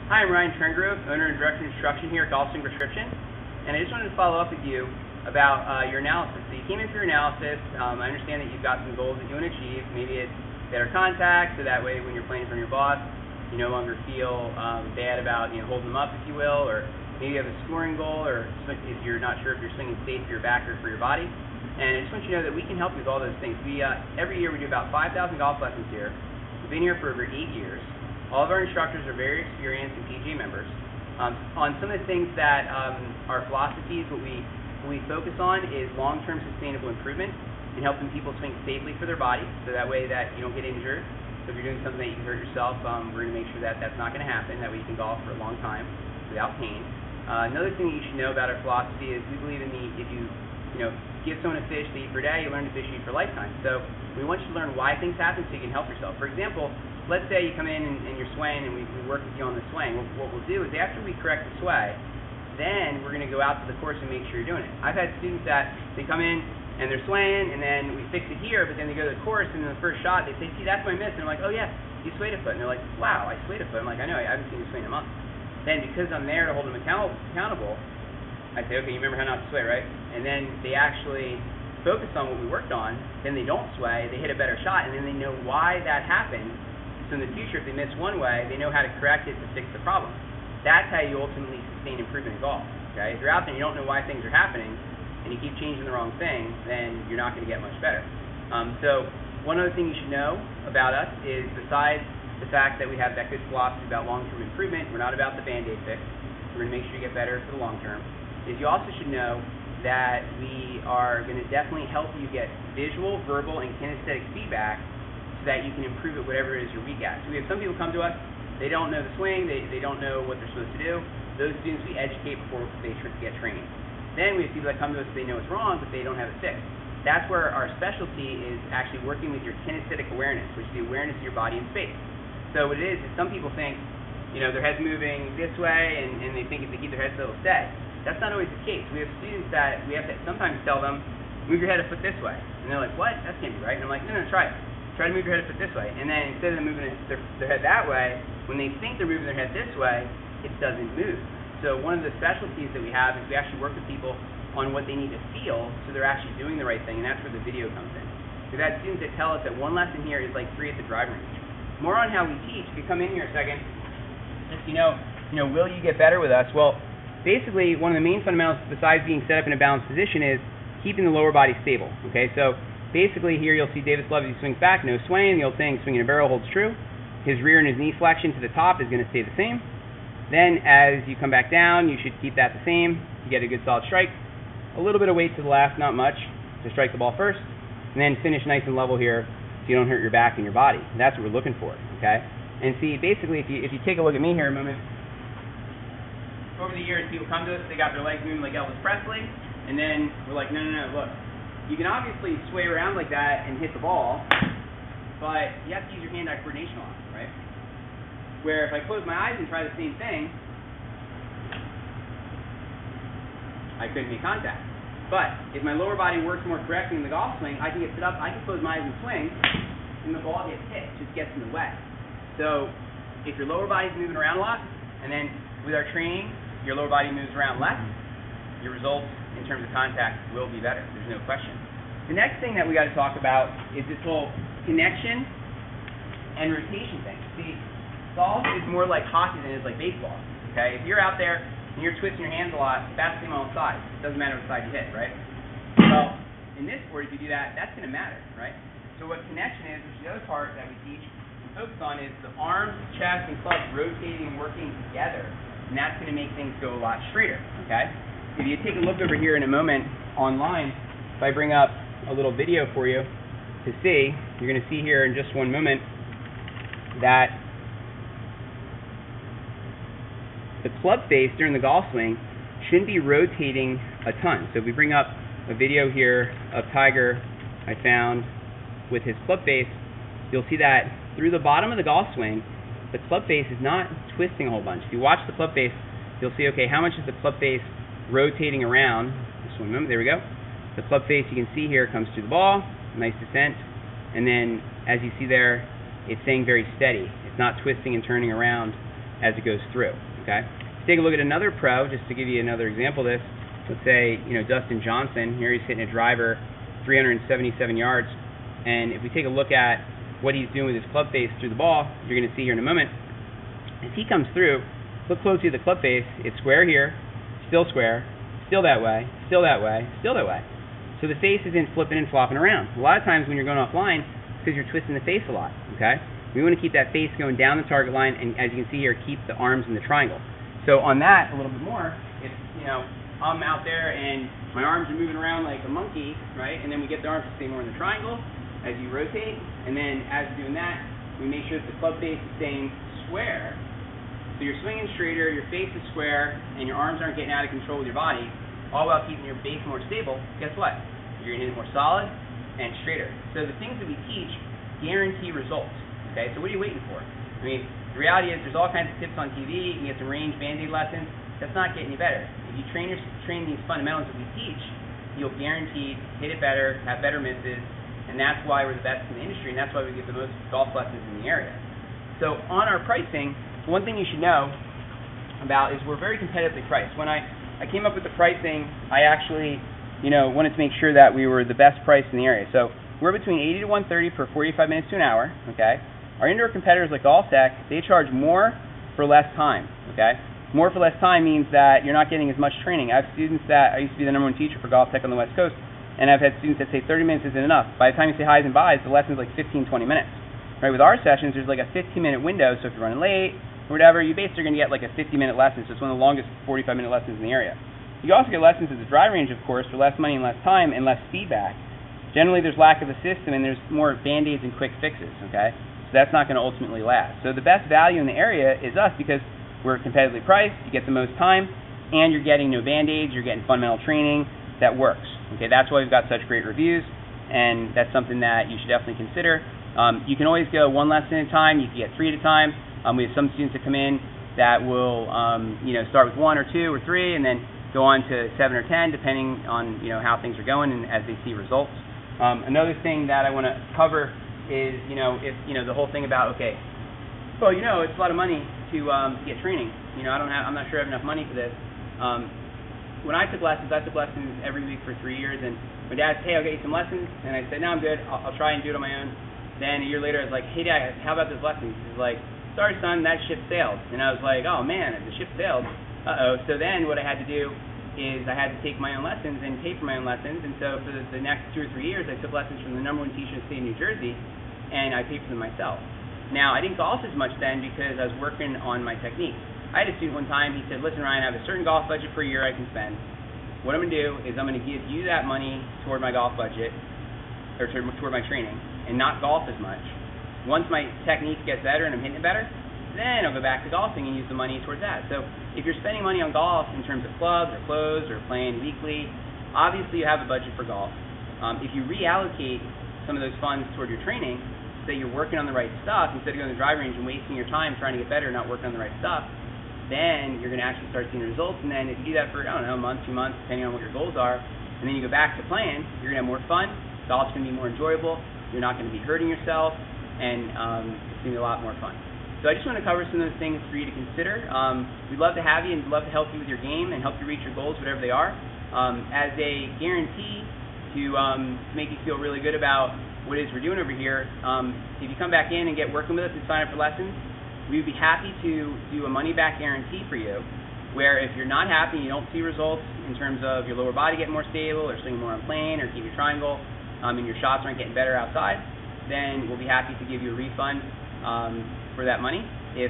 Hi, I'm Ryan Trengrove, owner and director of instruction here at Golf Swing Prescription, and I just wanted to follow up with you about your analysis. So you came in for your analysis. I understand that you've got some goals that you want to achieve. Maybe it's better contact, so that way when you're playing from your boss, you no longer feel bad about holding them up, if you will, or maybe you have a scoring goal, or if you're not sure if you're swinging safe for your back or for your body. And I just want you to know that we can help you with all those things. We every year we do about 5,000 golf lessons here. We've been here for over 8 years. All of our instructors are very experienced and PGA members. On some of the things that our philosophies, what we focus on is long-term sustainable improvement and helping people swing safely for their body, so that way that you don't get injured. So if you're doing something that you can hurt yourself, we're going to make sure that that's not going to happen, that way you can golf for a long time without pain. Another thing that you should know about our philosophy is we believe in if you give someone a fish to eat per day, you learn to fish to eat for a lifetime. So we want you to learn why things happen so you can help yourself. For example, let's say you come in and you're swaying and we work with you on the swing. What we'll do is after we correct the sway, then we're going to go out to the course and make sure you're doing it. I've had students that they come in and they're swaying and then we fix it here, but then they go to the course and in the first shot they say, see, that's my miss. And I'm like, oh yeah, you swayed a foot. And they're like, wow, I swayed a foot. I'm like, I know, I haven't seen you sway in a month. Then because I'm there to hold them accountable, I say, okay, you remember how not to sway, right? And then they actually focus on what we worked on, then they don't sway, they hit a better shot, and then they know why that happened. So in the future, if they miss one way, they know how to correct it to fix the problem. That's how you ultimately sustain improvement in golf. Okay? If you're out there and you don't know why things are happening, and you keep changing the wrong thing, then you're not going to get much better. So one other thing you should know about us is, besides the fact that we have that good philosophy about long-term improvement, we're not about the Band-Aid fix. We're going to make sure you get better for the long term. Is you also should know that we are going to definitely help you get visual, verbal, and kinesthetic feedback so that you can improve at whatever it is you're weak at. So we have some people come to us, they don't know the swing, they don't know what they're supposed to do. Those students we educate before they get training. Then we have people that come to us, they know it's wrong, but they don't have it fixed. That's where our specialty is actually working with your kinesthetic awareness, which is the awareness of your body in space. So what it is some people think, their head's moving this way, and they think if they keep their head still, it'll stay. That's not always the case. We have students that we have to sometimes tell them, move your head a foot this way. And they're like, what? That can't be right. And I'm like, no, try it. Try to move your head a foot this way. And then instead of them moving their head that way, when they think they're moving their head this way, it doesn't move. So one of the specialties that we have is we actually work with people on what they need to feel so they're actually doing the right thing, and that's where the video comes in. We've had students that tell us that one lesson here is like 3 at the driving range. More on how we teach. If you come in here a second, just will you get better with us? Well, basically, one of the main fundamentals, besides being set up in a balanced position, is keeping the lower body stable. Okay, so basically here you'll see Davis Love, he swings back, no swaying. The old saying, swinging a barrel holds true. His rear and his knee flexion to the top is going to stay the same. Then as you come back down, you should keep that the same. You get a good solid strike. A little bit of weight to the left, not much, to strike the ball first. And then finish nice and level here so you don't hurt your back and your body. That's what we're looking for. Okay, and see, basically, if you take a look at me here a moment, over the years, people come to us, they got their legs moving like Elvis Presley, and then we're like, no, look, you can obviously sway around like that and hit the ball, but you have to use your hand-eye coordination a lot, right? Where if I close my eyes and try the same thing, I couldn't make contact. But if my lower body works more correctly in the golf swing, I can get set up, I can close my eyes and swing, and the ball gets hit, just gets in the way. So if your lower body's moving around a lot, and then with our training, your lower body moves around less, your results in terms of contact will be better. There's no question. The next thing that we got to talk about is this whole connection and rotation thing. See, golf is more like hockey than it is like baseball. Okay, if you're out there and you're twisting your hands a lot, that's the same on all sides. It doesn't matter what side you hit, right? Well, in this sport, if you do that, that's going to matter, right? So what connection is, which is the other part that we teach and focus on, is the arms, chest, and clubs rotating and working together. And that's going to make things go a lot straighter, okay? If you take a look over here in a moment online, if I bring up a little video for you to see, you're going to see here in just one moment that the club face during the golf swing shouldn't be rotating a ton. So if we bring up a video here of Tiger I found with his club face, you'll see that through the bottom of the golf swing, the club face is not twisting a whole bunch. If you watch the club face, you'll see, okay, how much is the club face rotating around? Just one moment, there we go. The club face, you can see here, comes through the ball, nice descent, and then, as you see there, it's staying very steady. It's not twisting and turning around as it goes through. Okay. Take a look at another pro, just to give you another example of this. Let's say, Dustin Johnson, here he's hitting a driver 377 yards, and if we take a look at what he's doing with his club face through the ball, you're going to see here in a moment, as he comes through, look closely at the club face, it's square here, still square, still that way, still that way, still that way. So the face isn't flipping and flopping around. A lot of times when you're going offline, it's because you're twisting the face a lot, okay? We want to keep that face going down the target line, and as you can see here, keep the arms in the triangle. So on that, a little bit more, if, I'm out there and my arms are moving around like a monkey, right? And then we get the arms to stay more in the triangle as you rotate, and then as you're doing that, we make sure that the club face is staying square. So you're swinging straighter, your face is square, and your arms aren't getting out of control with your body, all while keeping your base more stable. Guess what? You're going to hit it more solid and straighter. So the things that we teach guarantee results. Okay, so what are you waiting for? I mean, the reality is there's all kinds of tips on TV. You can get some range Band-Aid lessons. That's not getting you better. If you train these fundamentals that we teach, you'll guaranteed hit it better, have better misses, and that's why we're the best in the industry, and that's why we get the most golf lessons in the area. So on our pricing, one thing you should know about is we're very competitively priced. When I came up with the pricing, I actually wanted to make sure that we were the best price in the area. So we're between $80 to $130 per 45 minutes to an hour. Okay. Our indoor competitors like GolfTec, they charge more for less time. Okay. More for less time means that you're not getting as much training. I have students that I used to be the #1 teacher for GolfTec on the West Coast, and I've had students that say 30 minutes isn't enough. By the time you say highs and buys, the lesson's like 15, 20 minutes. Right? With our sessions, there's like a 15-minute window, so if you're running late or whatever, you basically are going to get like a 50-minute lesson, so it's one of the longest 45-minute lessons in the area. You also get lessons at the drive range, of course, for less money and less time and less feedback. Generally, there's lack of a system, and there's more Band-Aids and quick fixes, okay? So that's not going to ultimately last. So the best value in the area is us because we're competitively priced, you get the most time, and you're getting no Band-Aids, you're getting fundamental training that works. Okay, that's why we've got such great reviews, and that's something that you should definitely consider. You can always go one lesson at a time, you can get 3 at a time. We have some students that come in that will start with 1 or 2 or 3 and then go on to 7 or 10 depending on how things are going and as they see results. Another thing that I want to cover is if the whole thing about it's a lot of money to get training. I'm not sure I have enough money for this. When I took lessons every week for 3 years, and my dad said, hey, I'll get you some lessons, and I said, no, I'm good, I'll try and do it on my own. Then a year later I was like, hey Dad, how about those lessons? He's like, sorry son, that ship sailed. And I was like, oh man, the ship sailed. So then what I had to do is I had to take my own lessons and pay for my own lessons, and so for the next 2 or 3 years I took lessons from the #1 teacher in the state of New Jersey, and I paid for them myself. Now, I didn't golf as much then because I was working on my technique. I had a student one time, he said, listen Ryan, I have a certain golf budget per year I can spend. What I'm going to do is I'm going to give you that money toward my golf budget, or toward my training, and not golf as much. Once my technique gets better and I'm hitting it better, then I'll go back to golfing and use the money towards that. So if you're spending money on golf in terms of clubs or clothes or playing weekly, obviously you have a budget for golf. If you reallocate some of those funds toward your training, so that you're working on the right stuff instead of going to the drive range and wasting your time trying to get better and not working on the right stuff, then you're going to actually start seeing results. And then if you do that for, a month, 2 months, depending on what your goals are, and then you go back to playing, you're going to have more fun, golf's going to be more enjoyable, you're not going to be hurting yourself, and it's going to be a lot more fun. So I just want to cover some of those things for you to consider. We'd love to have you and we'd love to help you with your game and help you reach your goals, whatever they are. As a guarantee to make you feel really good about what it is we're doing over here, if you come back in and get working with us and sign up for lessons, we'd be happy to do a money-back guarantee for you, where if you're not happy and you don't see results in terms of your lower body getting more stable or swinging more on plane or keep your triangle and your shots aren't getting better outside, then we'll be happy to give you a refund for that money if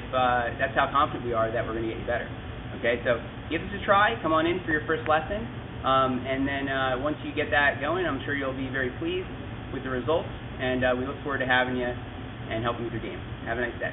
that's how confident we are that we're going to get you better. Okay, so give this a try. Come on in for your first lesson, and then once you get that going, I'm sure you'll be very pleased with the results, and we look forward to having you and helping with your game. Have a nice day.